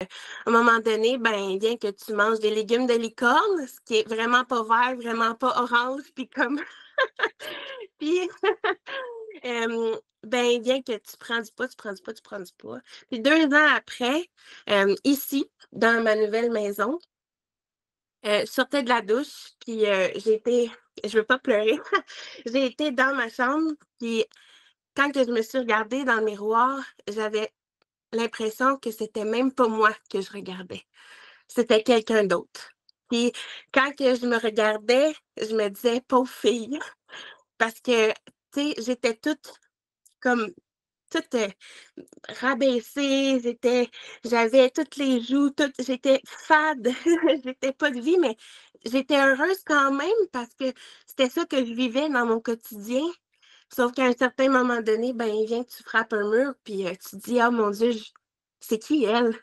À un moment donné, ben, vient que tu manges des légumes de licorne, ce qui est vraiment pas vert, vraiment pas orange, puis comme puis, ben, vient que tu prends du poids, tu prends du poids, tu prends du poids. Puis 2 ans après, ici, dans ma nouvelle maison, je sortais de la douche, puis, je veux pas pleurer, j'ai été dans ma chambre, puis quand que je me suis regardée dans le miroir, j'avais l'impression que c'était même pas moi que je regardais. C'était quelqu'un d'autre. Puis quand que je me regardais, je me disais: «Pauvre fille», parce que, tu sais, j'étais toute comme toute, rabaissée, j'avais toutes les joues, j'étais fade, j'étais pas de vie, mais j'étais heureuse quand même parce que c'était ça que je vivais dans mon quotidien. Sauf qu'à un certain moment donné, ben, il vient que tu frappes un mur, puis, tu te dis: «Oh mon Dieu, c'est qui elle?»